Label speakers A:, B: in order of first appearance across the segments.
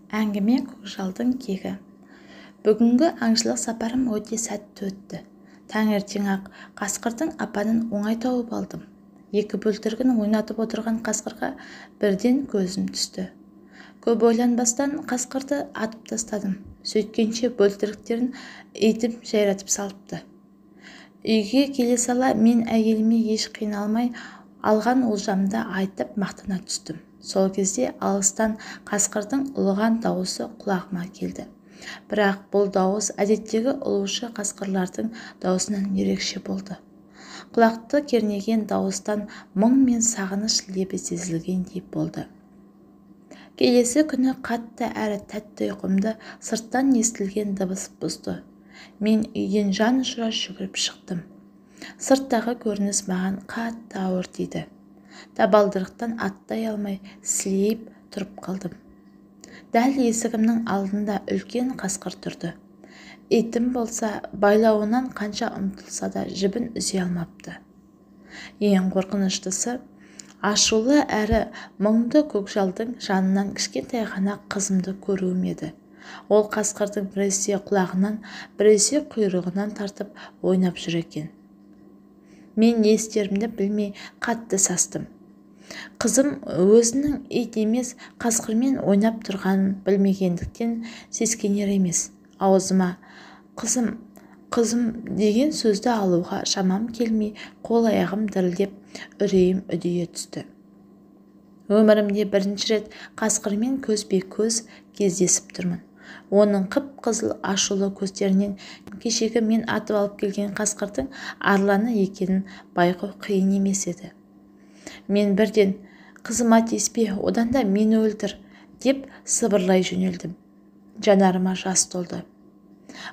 A: Әңгіме көкжалдың кегі. Бүгінгі аңшылық сапарым өте сәтті өтті. Таңертең-ақ қасқырдың апанын оңай тауып алдым. Екі бөлтірігін ойнатып отырған қасқырға бірден көзім түсті. Көп ойланбастан қасқырды атып тастадым. Сөйткенше бөлтіріктерін итім жайратып салыпты. Үйге келе сала мен әйеліме еш қиналмай алған олжамды айтып мақтана түстім. Сол кезде алыстан қасқырдың ұлыған дауысы құлағыма келді. Бірақ бұл дауыс әдеттегі ұлушы қасқырлардың дауысынан ерекше болды. Құлақты кернеген дауыстан мұң мен сағыныш лебі сезілгендей болды. Келесі күні қатты әрі тәтті ұйқымды сырттан естілген дыбыс бұзды. Мен үйден жан ұшыра жүгіріп шықтым. Сырттағы көрініс маған қатты ауыр тиді. Табалдырықтан аттай алмай сілейіп тұрып қалдым. Дәл есігімнің алдында үлкен қасқыр тұрды. Итім болса байлауынан қанша ұмтылса да жібін үзе алмапты. Ең қорқыныштысы, ашулы әрі мұңды көкжалдың жанынан кішкентай ғана қызымды көруім еді. Ол қасқырдың біресе құлағынан, біресе құйрығынан тартып ойнап жүр екен. Мен не істерімді білмей қатты састым. Қызым өзінің ит емес қасқырмен ойнап тұрғанын білмегендіктен сескенер емес. Аузыма «қызым, қызым» деген сөзді алуға шамам келмей, қол-аяғым дірілдеп, үрейім үдейе түсті. Өмірімде бірінші рет қасқырмен көзбе-көз кездесіп тұрмын. Оның қып-қызыл ашулы көздерінен кешегі мен атып алып келген қасқырдың арланы екенін байқау қиын емес еді. Мен бірден «қызыма тиіспе, одан да мені өлтір» деп сыбырлай жөнелдім. Жанарыма жас толды.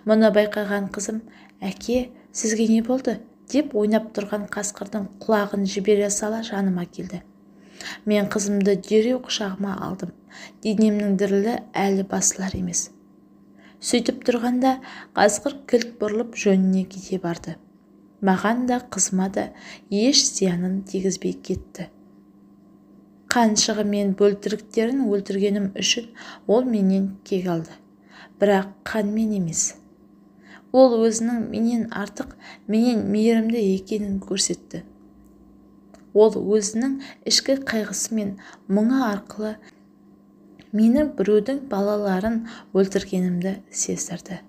A: Мұны байқаған қызым «әке, сізге не болды?» деп ойнап тұрған қасқырдың құлағын жібере сала жаныма келді. Мен қызымды дереу құшағыма алдым. Денемнің дірілі әлі басылар емес. Сөйтіп тұрғанда қасқыр кілт бұрылып жөніне кете барды. Маған да қызыма да еш зиянын тигізбей кетті. Қаншығы мен бөлтіріктерін өлтіргенім үшін ол менен кек алды. Бірақ қанмен емес. Ол өзінің менен артық, менен мейірімді екенін көрсетті. Ол өзінің ішкі қайғысы мен мұңы арқылы менің біреудің балаларын өлтіргенімді сездірді.